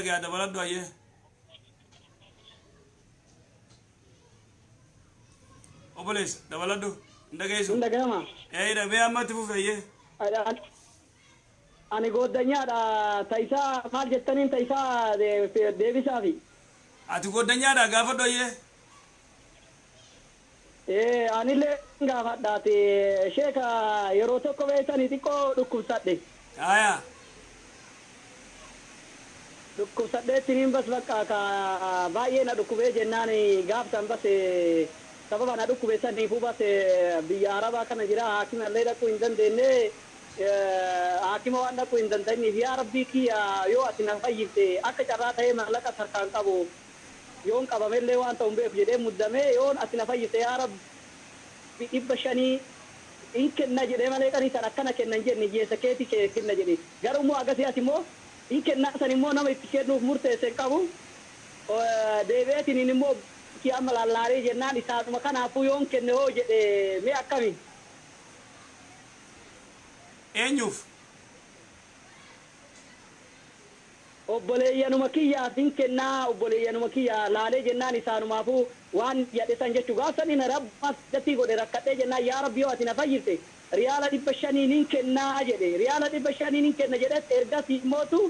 قاعد بلد وياه وبليس ده بلده ده جايسو Hunda gama. ايه ده بيا ما تفوف ايه Ani godanya da taisa mal jettanin taisa devi safi. اتقول دنيا ده قافة وياه Ani le gafa dati sheka yero tokko beetani tiko dhukkubsadhe. آية Dhukkubsadhe tinin bas bakka ka baay'ee na dhukkubee jennaani gaaftan bas sababa na dhukkubeessaniifu bas biyya arabaa kana jira haakima illee dhaquu hin dandeenye haakima waan dhaquu hin dandeenyeef yaa rabbii kiyya yoo ati na fayyifte akka carraa ta'ee maallaqa sarkaan qabu yoon qabamellee waan ta'u beeku jedhee muddamee yoon ati na fayyifte yaa rabbi 500 in kenna jedhee malee qanii san akkana kennan jenne jeessa keeti kenna jedhe garuu agasii ati immoo in kenna san immoo nama itti kennuuf murteesse qabu deebi'eetiin immoo ki amma lallaarii jennaan isaanuma kanaafuu yoon kenne hoo jedhe mee akkami eenyuuf obboleeyyanuma kiyyaaf hin kennaa obboleeyyanuma kiyya laalee jennaan isaanumaafuu waan yadhesan jechuu gaafsan ina rabbaas gatii godhe rakkadhee jennaan yaa rabbi yoo ati na fayyifte riyaala 500 hin kennaa jedhe riyaala 500 hin kenna jedhe ergasii mootu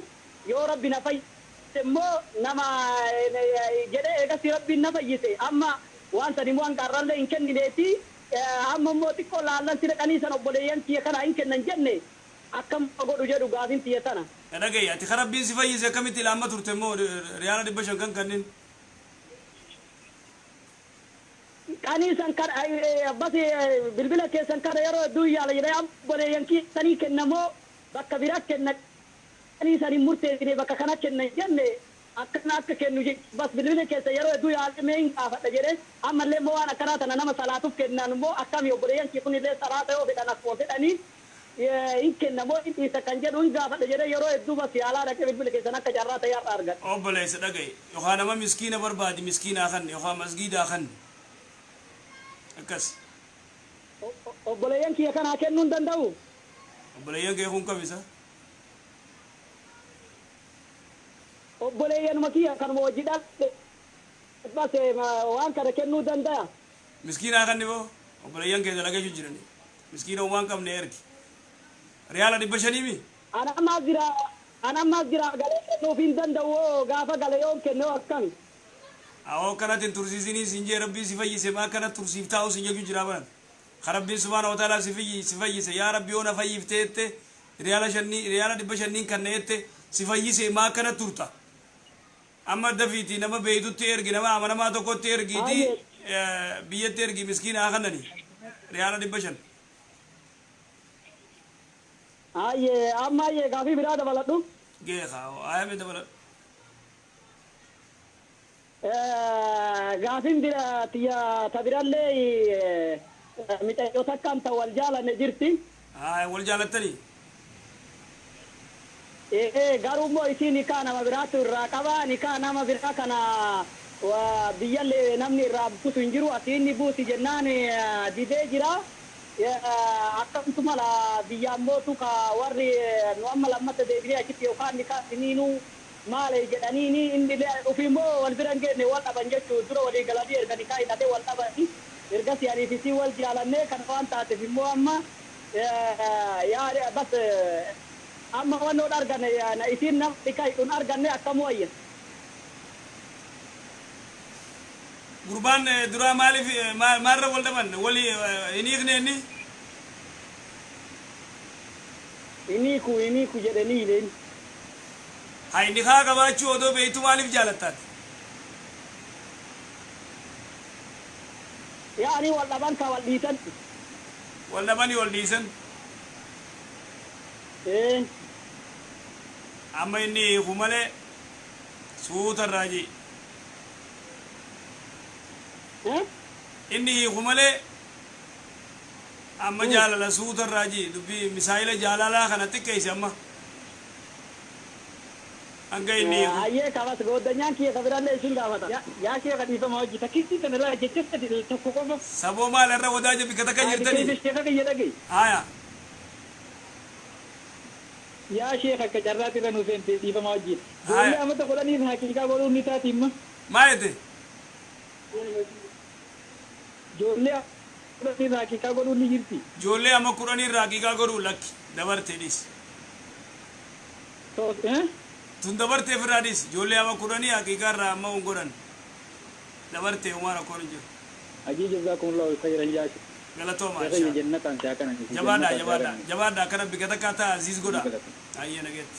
yoo rabbi na fayyifte immoo nama jedhe ergasii rabbiin na fayyise amma waan san immoo hanqarrallee hin kennineeti amma immoo xiqqoo laallan sida qaniisan obboleeyyan kiyya kana hin kennan jenne akkam godhu jedhu gaafin tiyya tana dhagay ati kharabbiin si fayyise kamitti laamma turte immoo riyaala 500 kan kannin qaniisan kan abbas bilbila keessan kana yeroo hedduu yaala jedhee obboleeyyan sanii kennamoo bakka biraa kenna qaniisan hin murteessine bakka kana kenna jenne akkana akka kennu bas bilbila keessa yeroo hedduu yaalamee hin gaafadha jedhee ammallee immoo waan akkanaa tana nama salaatuuf kennan immoo akkami obboleeyyan kun illee salaata yoo fedhan akkuma fedhanii in kennamoo in dhiisa kan jedhu hin gaafadha jedhee yeroo hedduu bas yaalaa dhaqee bilbila keessan akka carraa ta'ee har'a argadha. obboleessa dhagay yookaan nama miskiina barbaadi miskiinaa kan yookaan masgiidaa kan akkas obboleeyyan kiyya kanaa kennuu hin danda'u. obboleeyyan kee kun kamisa obboleeyyanuma kiyya kanuma wajji dhaabde bas waan kana kennuu danda'a. miskiinaa kan niboo obboleeyyan kee dalagaa jirani miskiina waan qabne ergi riyaala 500 mi anammas jira galee kennuuf hin danda'u gaafa gale yoon kennuu akkami. awoo kanatin tursiisinii sinjee rabbii si fayyise maa kana tursiif taa'u sin jechuu jira banan karabbiin subhaanahu wa ta'aalaa si fayyise yaa rabbi yoo na fayyifteette riyaala 500 kanneette si fayyise maa kana turta amma dafiiti nama beeytutti ergi nama amanamaa tokkotti ergiiti biyyatti ergi miskiina kanani riyaala 500 amma gaafii biraa dabaladhu. geekaa ayame dabaladhu gaafin tiyya tabirallee mixayyoo takkaan ta wal jaalanne jirti. wal jaalattanii garuu immoo isiin nikaa nama biraatu irraa qaba nikaa nama biraa kana biyyallee namni irraa buusu hin jiru asii inni buusi jennaan didee jira akkasuma biyyaan mootu ka warri nu amma lammata deebinee achitti yookaan nikaa siniinuu maale jedhanii inni ufiimmoo wal bira hin geenne wal dhaban jechuu dura walii galanii erga nikaa hidhatee wal dhabanii erga si'aniifisii wal jaalannee kan waan taateef immoo amma yaade bas amma wannoon arganne na isiin nama nikaa hidhuun arganne akkamuu ayya. gurbaan duraa maaliif maalirra wal dhaban wali hin hiikne inni iniiku jedhanii leen. hay nikaa qabaachuu odoo beeytu maaliif jaalattaati yaani wal dhaban ka wal dhiisan. wal dhabanii wal dhiisan amma inni hiiku malee suutarraa jee inni hiiku malee amma jaalala suutarraa jee dubbii misaa'ila jaalalaa kana xiqqeeyse amma hanga inni hiiku ayyee kabas gooddanyaan kiyya kabirallee isin gaafata yaa kiyya kadhiifama hojii takkisii kana irraa jechasta tokko qofa saboo maal irra wadaaja bika takka jirtanii kiyya dhagee haya يا شيخ كجرات لنا نسين تيجي فما وجي هاي. جولي أما تقولني الحقيقة قولوا نتاتي ما ما يدي جولي تقولني الحقيقة قولوا نجرتي جولي أما كوراني راقيقا قرو لك دبرت ديس تو ها تون دبرت فراديس جولي أما كوراني حقيقا راما ونقران دبرت ومارا كورنجو أجي جزاكم الله خيرا يا شيخ غلطو ما يا شاء خير الله جنة أنت كان جبادا جبادا جبادا كنا بكذا كاتا عزيز غدا أيه نجت